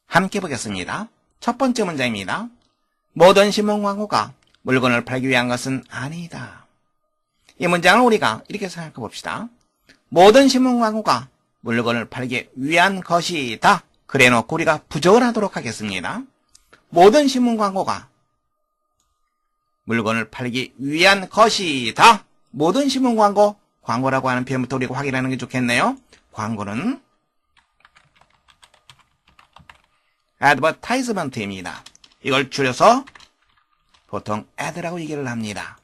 함께 보겠습니다. 첫 번째 문제입니다. 모든 신문 광고가 물건을 팔기 위한 것은 아니다. 이 문장을 우리가 이렇게 생각해 봅시다. 모든 신문 광고가 물건을 팔기 위한 것이다. 그래 놓고 우리가 부정을 하도록 하겠습니다. 모든 신문 광고가 물건을 팔기 위한 것이다. 모든 신문 광고, 광고라고 하는 표현부터 우리가 확인하는 게 좋겠네요. 광고는 advertisement입니다. 이걸 줄여서 보통 ad라고 얘기를 합니다.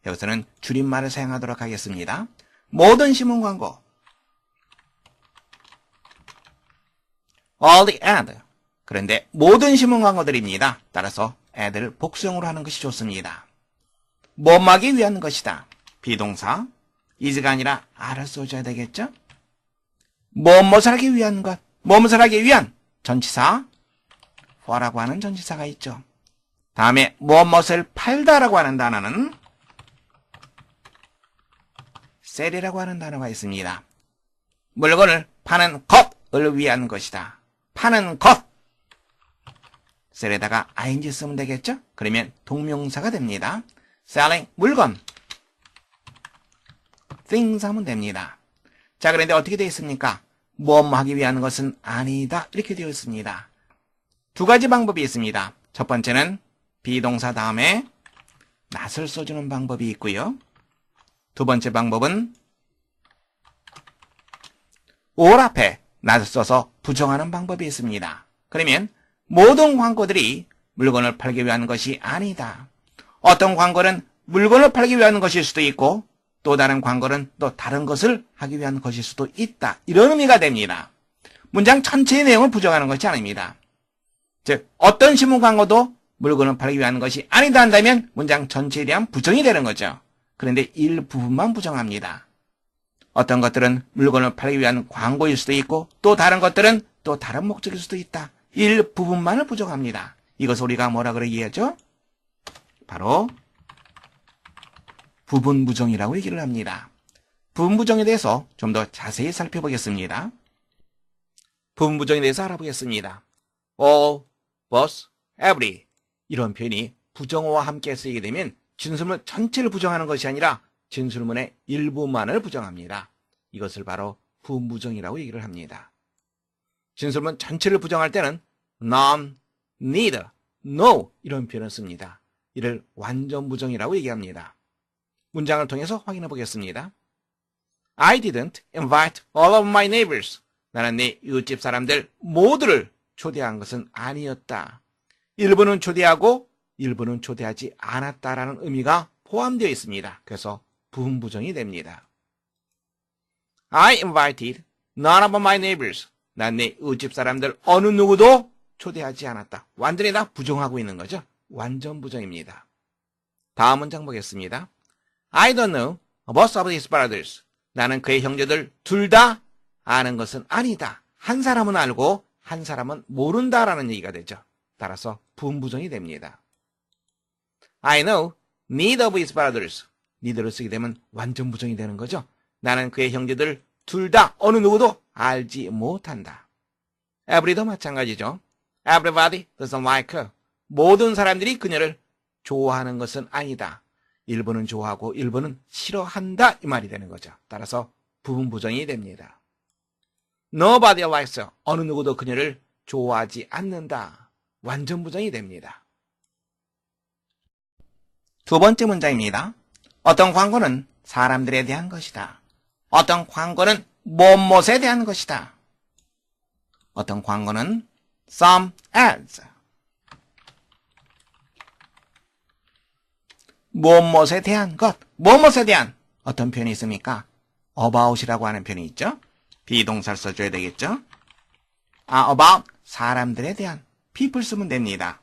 여기서는 줄임말을 사용하도록 하겠습니다. 모든 신문 광고, all the ad. 그런데 모든 신문 광고들입니다. 따라서 ad를 복수형으로 하는 것이 좋습니다. 뭐하기 위한 것이다. 비동사 is가 아니라 a를 써줘야 되겠죠? 무엇을 하기 위한 것, 무엇을 하기 위한 전치사 for라고 하는 전치사가 있죠. 다음에 무엇을 팔다라고 하는 단어는 sell이라고 하는 단어가 있습니다. 물건을 파는 것을 위한 것이다. 파는 것. sell에다가 ing 쓰면 되겠죠? 그러면 동명사가 됩니다. selling, 물건. things 하면 됩니다. 자, 그런데 어떻게 되어 있습니까? 무엇 하기 위한 것은 아니다. 이렇게 되어 있습니다. 두 가지 방법이 있습니다. 첫 번째는 비동사 다음에 not을 써주는 방법이 있고요. 두 번째 방법은 or 앞에 not을 써서 부정하는 방법이 있습니다. 그러면 모든 광고들이 물건을 팔기 위한 것이 아니다. 어떤 광고는 물건을 팔기 위한 것일 수도 있고 또 다른 광고는 또 다른 것을 하기 위한 것일 수도 있다. 이런 의미가 됩니다. 문장 전체의 내용을 부정하는 것이 아닙니다. 즉 어떤 신문 광고도 물건을 팔기 위한 것이 아니다 한다면 문장 전체에 대한 부정이 되는 거죠. 그런데 일부분만 부정합니다. 어떤 것들은 물건을 팔기 위한 광고일 수도 있고 또 다른 것들은 또 다른 목적일 수도 있다. 일부분만을 부정합니다. 이것을 우리가 뭐라 그러기하죠? 바로 부분 부정이라고 얘기를 합니다. 부분 부정에 대해서 좀 더 자세히 살펴보겠습니다. 부분 부정에 대해서 알아보겠습니다. all, both, every 이런 표현이 부정어와 함께 쓰이게 되면 진술문 전체를 부정하는 것이 아니라 진술문의 일부만을 부정합니다. 이것을 바로 부분 부정이라고 얘기를 합니다. 진술문 전체를 부정할 때는 none, neither, no 이런 표현을 씁니다. 이를 완전 부정이라고 얘기합니다. 문장을 통해서 확인해 보겠습니다. I didn't invite all of my neighbors. 나는 내 이웃집 사람들 모두를 초대한 것은 아니었다. 일부는 초대하고 일부는 초대하지 않았다라는 의미가 포함되어 있습니다. 그래서 부분 부정이 됩니다. I invited none of my neighbors. 난 내 이웃집 사람들 어느 누구도 초대하지 않았다. 완전히 다 부정하고 있는 거죠. 완전 부정입니다. 다음 문장 보겠습니다. I don't know both of his brothers. 나는 그의 형제들 둘 다 아는 것은 아니다. 한 사람은 알고 한 사람은 모른다라는 얘기가 되죠. 따라서 부분 부정이 됩니다. I know neither of his brothers. neither를 쓰게 되면 완전 부정이 되는 거죠. 나는 그의 형제들 둘 다 어느 누구도 알지 못한다. Every도 마찬가지죠. Everybody doesn't like her. 모든 사람들이 그녀를 좋아하는 것은 아니다. 일부는 좋아하고 일부는 싫어한다 이 말이 되는 거죠. 따라서 부분 부정이 됩니다. Nobody likes her. 어느 누구도 그녀를 좋아하지 않는다. 완전 부정이 됩니다. 두 번째 문장입니다. 어떤 광고는 사람들에 대한 것이다. 어떤 광고는 무엇에 대한 것이다. 어떤 광고는 some ads. 무엇에 대한 것, 무엇에 대한 어떤 표현이 있습니까? about이라고 하는 표현이 있죠. 비동사를 써줘야 되겠죠. about 사람들에 대한 people 쓰면 됩니다.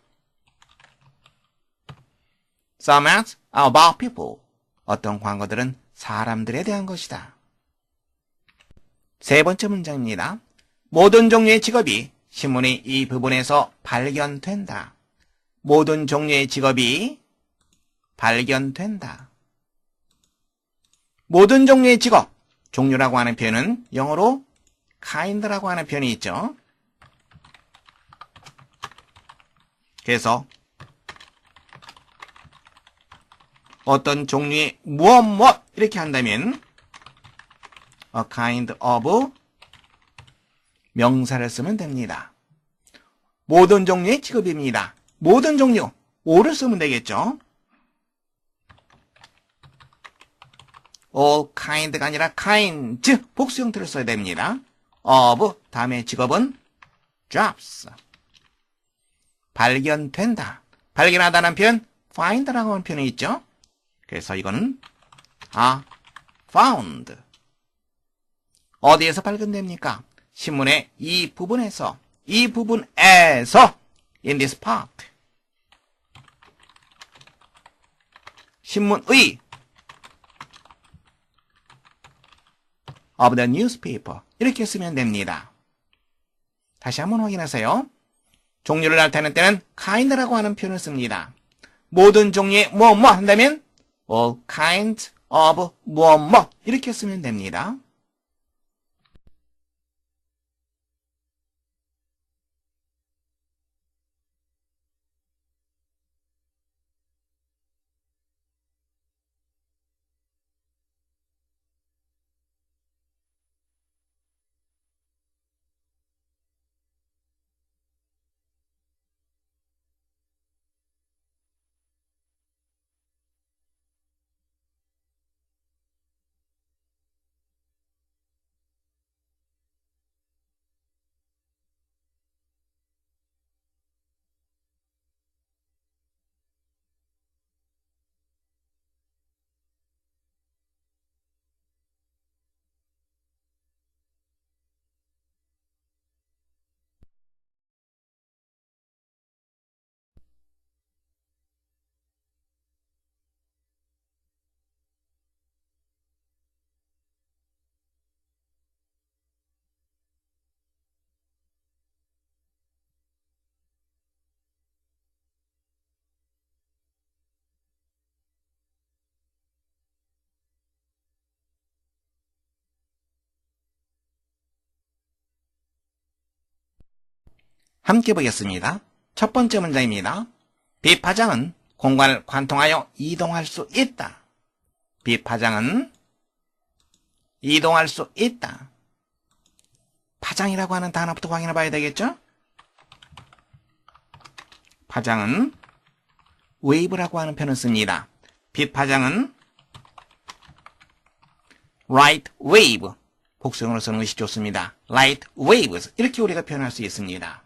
Some ads are about people. 어떤 광고들은 사람들에 대한 것이다. 세 번째 문장입니다. 모든 종류의 직업이 신문의 이 부분에서 발견된다. 모든 종류의 직업이 발견된다. 모든 종류의 직업, 종류라고 하는 표현은 영어로 kind라고 하는 표현이 있죠. 그래서 어떤 종류의 무엇 이렇게 한다면 a kind of 명사를 쓰면 됩니다. 모든 종류의 직업입니다. 모든 종류 all을 쓰면 되겠죠. all kind가 아니라 kinds 복수 형태를 써야 됩니다. of 다음에 직업은 jobs. 발견된다. 발견하다는 표현 find라고 하는 표현이 있죠. 그래서 이거는 found. 어디에서 발견됩니까? 신문의 이 부분에서 in this part. 신문의 of the newspaper 이렇게 쓰면 됩니다. 다시 한번 확인하세요. 종류를 나타낼 때는 kind라고 하는 표현을 씁니다. 모든 종류의 뭐 한다면 all kinds of 뭐 이렇게 쓰면 됩니다. 함께 보겠습니다. 첫 번째 문장입니다. 빛파장은 공간을 관통하여 이동할 수 있다. 빛파장은 이동할 수 있다. 파장이라고 하는 단어부터 확인해 봐야 되겠죠? 파장은 wave라고 하는 표현을 씁니다. 빛파장은 light wave, 복수형으로 쓰는 것이 좋습니다. light waves, 이렇게 우리가 표현할 수 있습니다.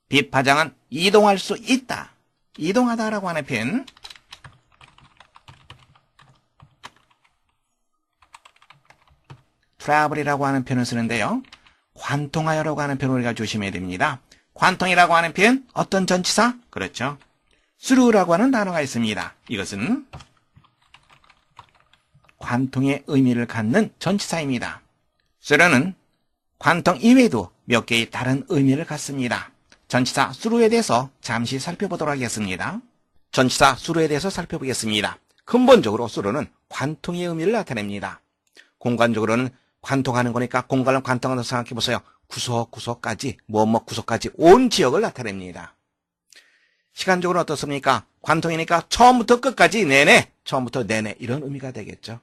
빛파장은 이동할 수 있다. 이동하다라고 하는 표현. travel이라고 하는 표현을 쓰는데요. 관통하여라고 하는 표현을 우리가 조심해야 됩니다. 관통이라고 하는 표현, 어떤 전치사? 그렇죠. through라고 하는 단어가 있습니다. 이것은 관통의 의미를 갖는 전치사입니다. through는 관통 이외에도 몇 개의 다른 의미를 갖습니다. 전치사 through에 대해서 잠시 살펴보도록 하겠습니다. 전치사 through에 대해서 살펴보겠습니다. 근본적으로 through는 관통의 의미를 나타냅니다. 공간적으로는 관통하는 거니까 공간을 관통한다고 생각해 보세요. 구석구석까지, 구석까지 온 지역을 나타냅니다. 시간적으로 어떻습니까? 관통이니까 처음부터 끝까지 내내, 처음부터 내내 이런 의미가 되겠죠.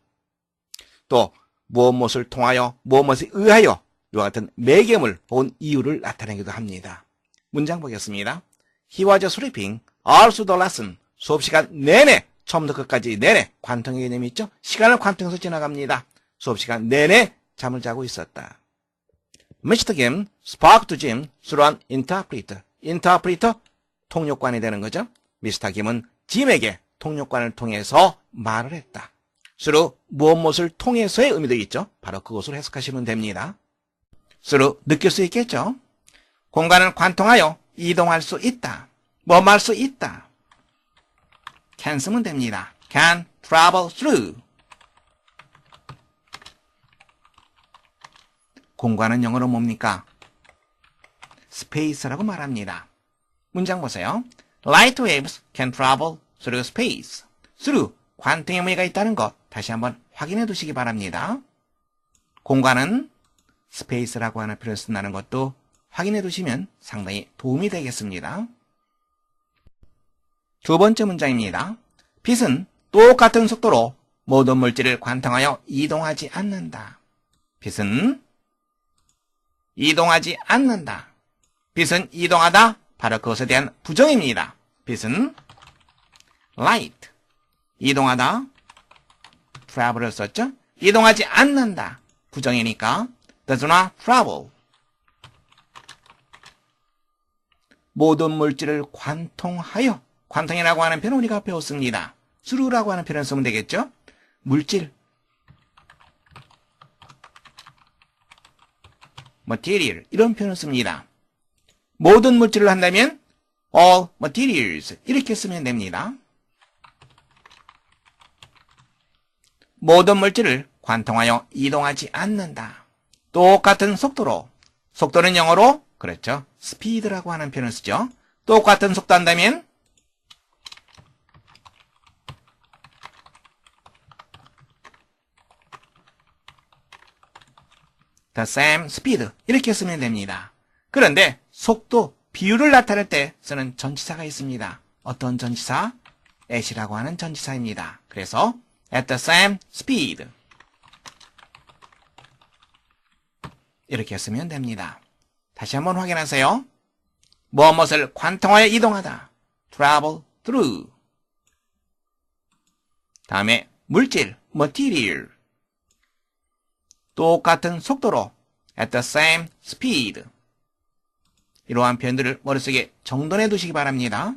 또 무엇을 통하여, 무엇에 의하여 이와 같은 매개물 혹은 이유를 나타내기도 합니다. 문장 보겠습니다. He was sleeping all through the lesson. 수업시간 내내, 처음부터 끝까지 내내 관통의 개념이 있죠? 시간을 관통해서 지나갑니다. 수업시간 내내 잠을 자고 있었다. Mr. Kim spoke to Jim through an interpreter. interpreter, 통역관이 되는 거죠. Mr. Kim은 짐에게 통역관을 통해서 말을 했다. through 무엇을 통해서의 의미도 있죠. 바로 그것으로 해석하시면 됩니다. through 느낄 수 있겠죠. 공간을 관통하여 이동할 수 있다. 할 수 있다. can 쓰면 됩니다. can travel through. 공간은 영어로 뭡니까? space라고 말합니다. 문장 보세요. Light waves can travel through space. through, 관통의 의미가 있다는 것 다시 한번 확인해 두시기 바랍니다. 공간은 space라고 하는 표현을 쓴다는 것도 확인해 두시면 상당히 도움이 되겠습니다. 두 번째 문장입니다. 빛은 똑같은 속도로 모든 물질을 관통하여 이동하지 않는다. 빛은 이동하지 않는다. 빛은 이동하다. 바로 그것에 대한 부정입니다. 빛은 light. 이동하다. travel을 썼죠? 이동하지 않는다. 부정이니까 does not travel. 모든 물질을 관통하여. 관통이라고 하는 표현은 우리가 배웠습니다. through라고 하는 표현을 쓰면 되겠죠? 물질. material. 이런 표현을 씁니다. 모든 물질을 한다면 all materials. 이렇게 쓰면 됩니다. 모든 물질을 관통하여 이동하지 않는다. 똑같은 속도로. 속도는 영어로 그렇죠. speed라고 하는 표현을 쓰죠. 똑같은 속도 한다면 the same speed 이렇게 쓰면 됩니다. 그런데 속도, 비율을 나타낼 때 쓰는 전치사가 있습니다. 어떤 전치사? at이라고 하는 전치사입니다. 그래서 at the same speed 이렇게 쓰면 됩니다. 다시 한번 확인하세요. 무엇을 관통하여 이동하다. travel through. 다음에 물질, material. 똑같은 속도로 at the same speed. 이러한 표현들을 머릿속에 정돈해 두시기 바랍니다.